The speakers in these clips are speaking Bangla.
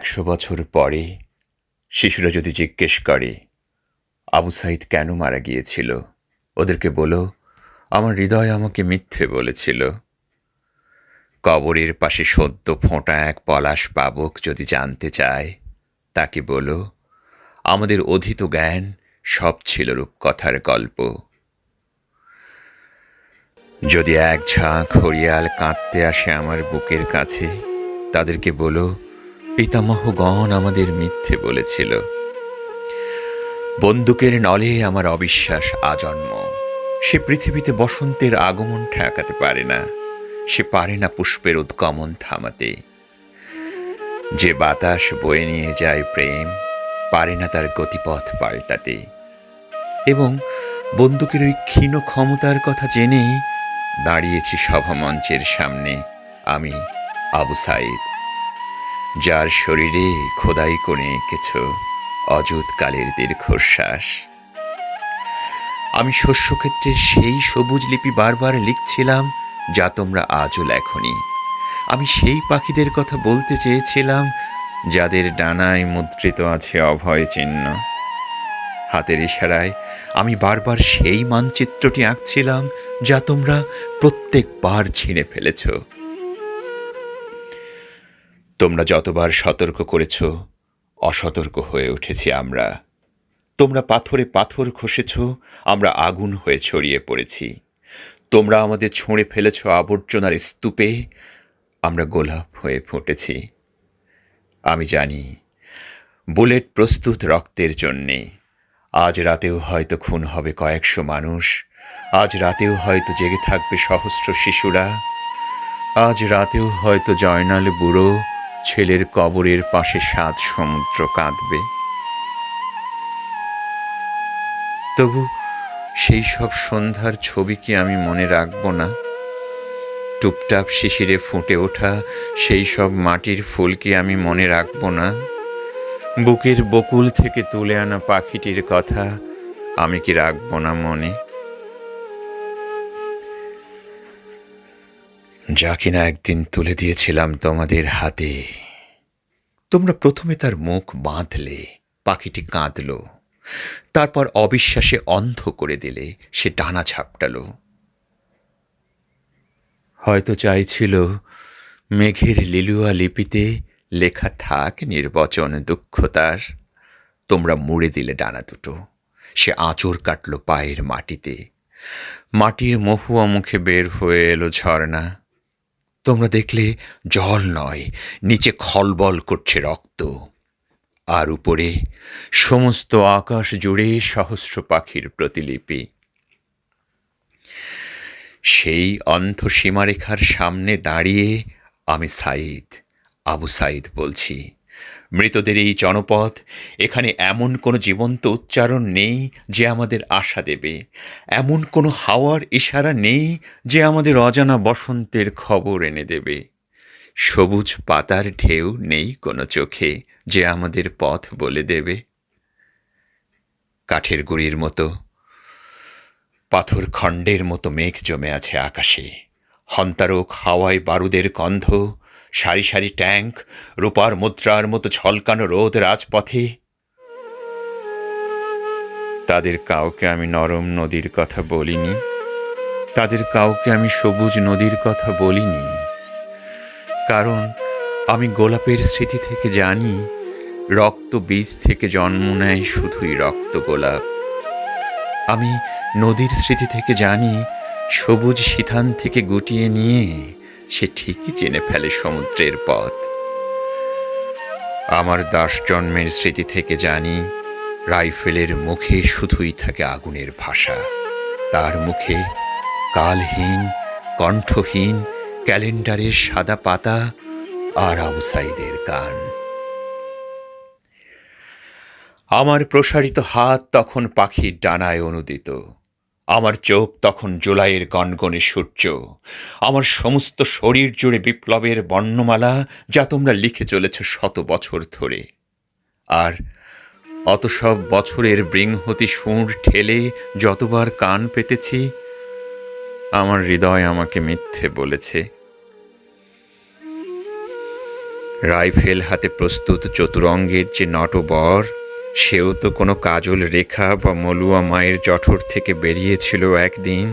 100 বছর পরে শিশুরা যদি জিজ্ঞেস করে আবু সাঈদ কেন মারা গিয়েছিল, ওদেরকে বলো আমার হৃদয় আমাকে মিথ্যে বলেছিল। কবরের পাশে সদ্য ফোঁটা এক পলাশ পাবক যদি জানতে চায়, তাকে বলো আমাদের অধীত জ্ঞান সব ছিল রূপকথার গল্প। যদি এক ঝাঁক হরিয়াল কাঁদতে আসে আমার বুকের কাছে, তাদেরকে বলো পিতামহগণ আমাদের মিথ্যে বলেছিল। বন্দুকের নলে আমার অবিশ্বাস আজন্ম। সে পৃথিবীতে বসন্তের আগমন ঠেকাতে পারে না, সে পারে না পুষ্পের উদ্গমন থামাতে। যে বাতাস বয়ে নিয়ে যায় প্রেম, পারে না তার গতিপথ পাল্টাতে। এবং বন্দুকের ওই ক্ষীণ ক্ষমতার কথা জেনেই দাঁড়িয়েছি সভামঞ্চের সামনে আমি, আবু সাঈদ, যার শরীরে খোদাই করে এঁকেছ অযুত কালের দীর্ঘশ্বাস। আমি শস্যক্ষেত্রে সেই সবুজ লিপি বারবার লিখছিলাম যা তোমরা আজও লেখনি। আমি সেই পাখিদের কথা বলতে চেয়েছিলাম যাদের ডানায় মুদ্রিত আছে অভয় চিহ্ন। হাতের ইশারায় আমি বারবার সেই মানচিত্রটি আঁকছিলাম যা তোমরা প্রত্যেকবার ছিঁড়ে ফেলেছ। তোমরা যতবার সতর্ক করেছ, অসতর্ক হয়ে উঠেছি আমরা। তোমরা পাথরে পাথর ঘষেছ, আমরা আগুন হয়ে ছড়িয়ে পড়েছি। তোমরা আমাদের ছুঁড়ে ফেলেছ আবর্জনার স্তূপে, আমরা গোলাপ হয়ে ফুটেছি। আমি জানি বুলেট প্রস্তুত রক্তের জন্যে। আজ রাতেও হয়তো খুন হবে কয়েকশো মানুষ, আজ রাতেও হয়তো জেগে থাকবে সহস্র শিশুরা, আজ রাতেও হয়তো জয়নাল বুড়ো ছেলের কবরের পাশে 7 সমুদ্র কাঁদবে। তবু সেই সব সন্ধ্যার ছবি কি আমি মনে রাখব না? টুপটাপ শিশিরে ফুটে ওঠা সেই সব মাটির ফুল কি আমি মনে রাখব না? বুকের বকুল থেকে তুলে আনা পাখিটির কথা আমি কি রাখব না মনে? যা কিনা একদিন তুলে দিয়েছিলাম তোমাদের হাতে। তোমরা প্রথমে তার মুখ বাঁধলে, পাখিটি কাঁদল। তারপর অবিশ্বাসে অন্ধ করে দিলে, সে ডানা ঝাপটালো। হয়তো চাইছিল মেঘের লিলুয়া লিপিতে লেখা থাক নির্বচন দুঃখ তার। তোমরা মুড়ে দিলে ডানা দুটো, সে আঁচড় কাটল পায়ের মাটিতে। মাটির মহুয়া মুখে বের হয়ে এলো ঝর্ণা। তোমরা দেখলে জল নয়, নিচে খলবল করছে রক্ত, আর উপরে সমস্ত আকাশ জুড়ে সহস্র পাখির প্রতিলিপি। সেই অন্ধ সীমারেখার সামনে দাঁড়িয়ে আমি সাঈদ, আবু সাঈদ বলছি, মৃতদের এই জনপদ, এখানে এমন কোনো জীবন্ত উচ্চারণ নেই যে আমাদের আশা দেবে, এমন কোনো হাওয়ার ইশারা নেই যে আমাদের অজানা বসন্তের খবর এনে দেবে। সবুজ পাতার ঢেউ নেই কোনো চোখে যে আমাদের পথ বলে দেবে। কাঠের গুঁড়ির মতো, পাথর খণ্ডের মতো মেঘ জমে আছে আকাশে। হন্তারক হাওয়ায় বারুদের গন্ধ, সারি সারি ট্যাঙ্ক, রূপার মুদ্রার মতো ঝলকানো রোদ রাজপথে। তাদের কাউকে আমি নরম নদীর কথা বলিনি, তাদের কাউকে আমি সবুজ নদীর কথা বলিনি, কারণ আমি গোলাপের স্মৃতি থেকে জানি রক্ত বীজ থেকে জন্ম নেয় শুধুই রক্ত গোলাপ। আমি নদীর স্মৃতি থেকে জানি সবুজ সিথান থেকে গুটিয়ে নিয়ে সে ঠিকই চেনে ফেলে সমুদ্রের পথ। আমার দাস জন্মের স্মৃতি থেকে জানি রাইফেলের মুখে শুধুই থাকে আগুনের ভাষা। তার মুখে কালহীন, কণ্ঠহীন ক্যালেন্ডারের সাদা পাতা আর আবু সাঈদের গান। আমার প্রসারিত হাত তখন পাখির ডানায় অনুদিত, আমার চোখ তখন জুলাইয়ের গনগনে সূর্য, আমার সমস্ত শরীর জুড়ে বিপ্লবের বর্ণমালা যা তোমরা লিখে চলেছ 100 বছর ধরে। আর অত সব বছরের বৃংহতি সুর ঠেলে যতবার কান পেতেছি, আমার হৃদয় আমাকে মিথ্যে বলেছে। রাইফেল হাতে প্রস্তুত চতুরঙ্গের যে নটবর, সেও তো কোনো কাজল রেখা বা মলুয়া মায়ের জঠর থেকে বেরিয়েছিল একদিন।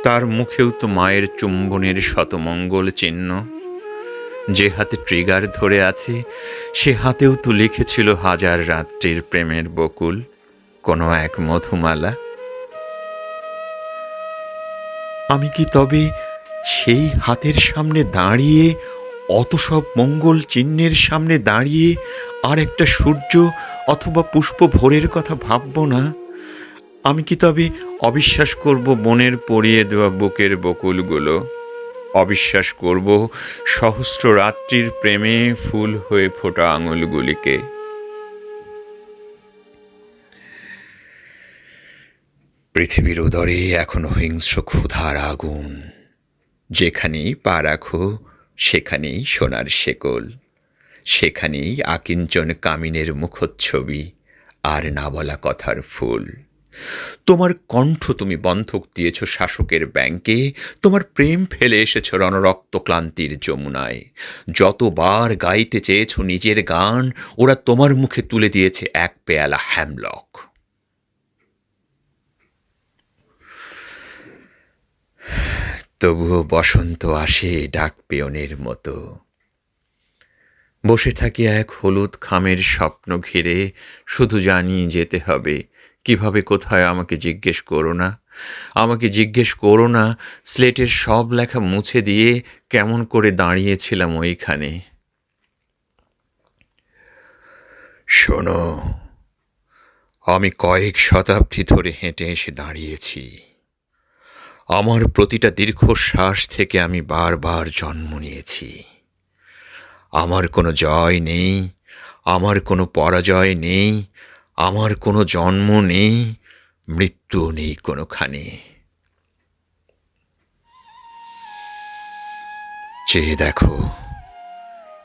তার মুখেও তো মায়ের চুম্বনের শতমঙ্গল চিহ্ন। যে হাতে ট্রিগার ধরে আছে, সে হাতেও তো লিখেছিল হাজার রাত্রির প্রেমের বকুল, কোনো এক মধুমালা। আমি কি তবে সেই হাতের সামনে দাঁড়িয়ে, অত সব মঙ্গল চিহ্নের সামনে দাঁড়িয়ে আর একটা সূর্য অথবা পুষ্প ভোরের কথা ভাবব না? আমি কি তবে অবিশ্বাস করব বনের পরিয়ে দেওয়া বুকের বকুলগুলো? অবিশ্বাস করব সহস্র রাত্রির প্রেমে ফুল হয়ে ফোটা আঙুলগুলিকে? পৃথিবীর উদরে এখনো হিংস্র ক্ষুধার আগুন। যেখানেই পা রাখো, সেখানেই সোনার শেকল, সেখানেই আকিঞ্চন কামিনের মুখচ্ছবি আর না বলা কথার ফুল। তোমার কণ্ঠ তুমি বন্ধক দিয়েছ শাসকের ব্যাংকে, তোমার প্রেম ফেলে এসেছ রণরক্ত ক্লান্তির যমুনায়। যতবার গাইতে চেয়েছ নিজের গান, ওরা তোমার মুখে তুলে দিয়েছে এক পেয়ালা হ্যামলক। তবুও বসন্ত আসে ডাক পেয়নের মতো। বসে থাকি এক হলুদ খামের স্বপ্ন ঘিরে, শুধু জানি যেতে হবে। কিভাবে কোথায় আমাকে জিজ্ঞেস করো না, আমাকে জিজ্ঞেস করো না। স্লেটের সব লেখা মুছে দিয়ে কেমন করে দাঁড়িয়েছিলাম ওইখানে। শোনো, আমি কয়েক শতাব্দী ধরে হেঁটে এসে দাঁড়িয়েছি। আমার প্রতিটা দীর্ঘশ্বাস থেকে আমি বারবার জন্ম নিয়েছি। আমার কোনো জয় নেই, আমার কোনো পরাজয় নেই, আমার কোনো জন্ম নেই, মৃত্যুও নেই কোনোখানে। চেয়ে দেখো,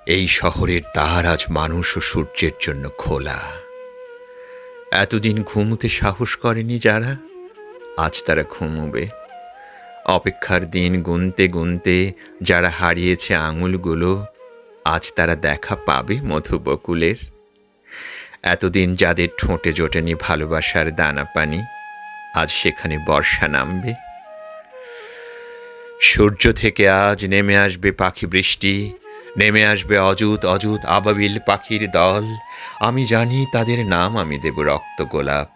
এই শহরের দ্বার আজ মানুষ ও সূর্যের জন্য খোলা। এতদিন ঘুমোতে সাহস করেনি যারা, আজ তারা ঘুমোবে। অপেক্ষার দিন গুনতে গুনতে যারা হারিয়েছে আঙুলগুলো, আজ তারা দেখা পাবে মধুবকুলের। এতদিন যাদের ঠোঁটে জোটেনি ভালোবাসার দানা পানি, আজ সেখানে বর্ষা নামবে। সূর্য থেকে আজ নেমে আসবে পাখি বৃষ্টি, নেমে আসবে অযুত অযুত আবাবিল পাখির দল। আমি জানি তাদের নাম আমি দেব রক্ত গোলাপ,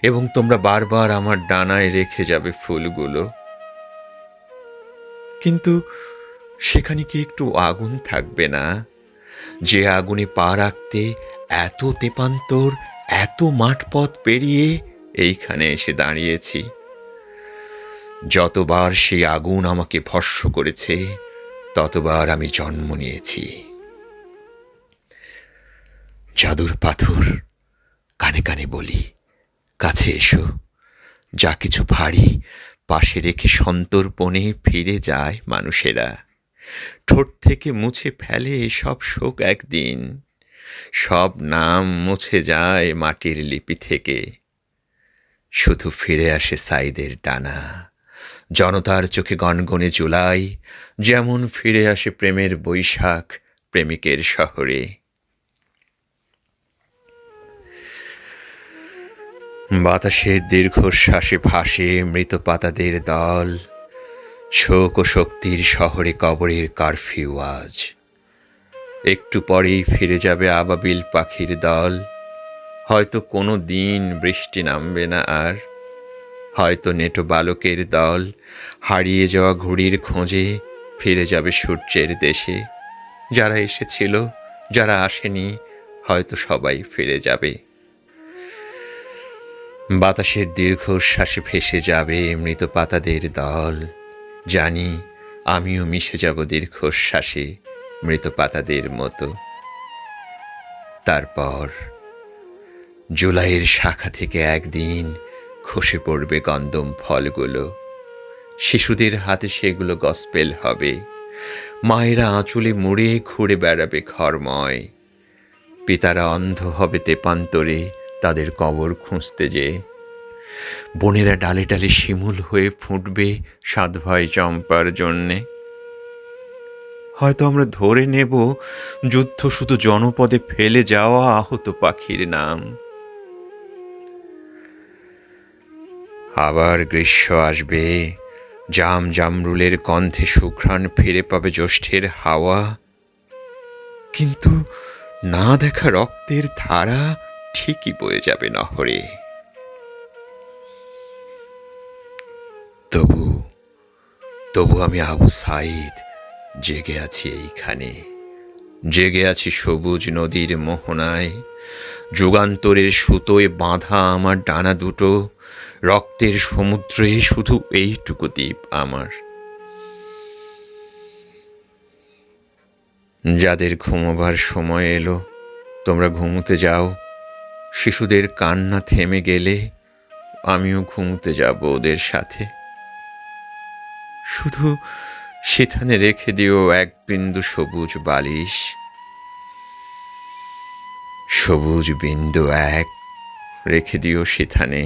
এবং তোমরা বারবার আমার ডানায় রেখে যাবে ফুলগুলো। কিন্তু সেখানে কি একটু আগুন থাকবে না? যে আগুনে পা রাখতে এত তেপান্তর, এত মাঠপথ পেরিয়ে এইখানে এসে দাঁড়িয়েছি। যতবার সেই আগুন আমাকে ভস্ম করেছে, ততবার আমি জন্ম নিয়েছি। জাদুর পাথর, কানে কানে বলি, কাছে এসো। যা কিছু ভারী পাশে রেখে সন্তর্পণে ফিরে যায় মানুষেরা। ঠোঁট থেকে মুছে ফেলে সব শোক একদিন, সব নাম মুছে যায় মাটির লিপি থেকে। শুধু ফিরে আসে সাইদের ডানা, জনতার চোখে গনগনে জুলাই, যেমন ফিরে আসে প্রেমের বৈশাখ প্রেমিকের শহরে। বাতাসের দীর্ঘশ্বাসে ভাসে মৃত পাতাদের দল। শোক ও শক্তির শহরে কবরের কারফিউ আজ। একটু পরেই ফিরে যাবে আবাবিল পাখির দল। হয়তো কোনো দিন বৃষ্টি নামবে না আর, হয়তো নেটো বালকের দল হারিয়ে যাওয়া ঘুড়ির খোঁজে ফিরে যাবে সূর্যের দেশে। যারা এসেছিল, যারা আসেনি, হয়তো সবাই ফিরে যাবে। বাতাসের দীর্ঘশ্বাসে ভেসে যাবে মৃত পাতাদের দল। জানি আমিও মিশে যাব দীর্ঘশ্বাসে মৃত পাতাদের মতো। তারপর জুলাইয়ের শাখা থেকে একদিন খসে পড়বে গন্ধম ফলগুলো। শিশুদের হাতে সেগুলো গসপেল হবে। মায়েরা আঁচলে মুড়ে ঘুরে বেড়াবে ঘরময়। পিতারা অন্ধ হবে তেপান্তরে তাদের কবর খুঁজতে যেয়ে। বোনেরা ডালে ডালে শিমুল হয়ে ফুটবে সাধভয় চম্পার জন্যে। হয়তো আমরা ধরে নেব যুদ্ধ শুধু জনপদে ফেলে যাওয়া আহত পাখির নাম। আবার গ্রীষ্ম আসবে, জাম জামরুলের গন্ধে সুঘ্রাণ ফিরে পাবে জ্যৈষ্ঠের হাওয়া, কিন্তু না দেখা রক্তের ধারা ঠিকই বয়ে যাবে নহরে। তবু তবু আমি আবু সাঈদ জেগে আছি এইখানে, জেগে আছি সবুজ নদীর মোহনায়, যুগান্তরের সুতোয় বাঁধা আমার ডানা দুটো, রক্তের সমুদ্রে শুধু এইটুকু দ্বীপ আমার। যাদের ঘুমোবার সময় এলো, তোমরা ঘুমোতে যাও। শিশুদের কান্না থেমে গেলে আমিও ঘুমোতে যাব ওদের সাথে। শুধু সেখানে রেখে দিও এক বিন্দু সবুজ বালিশ, সবুজ বিন্দু এক রেখে দিও সেখানে।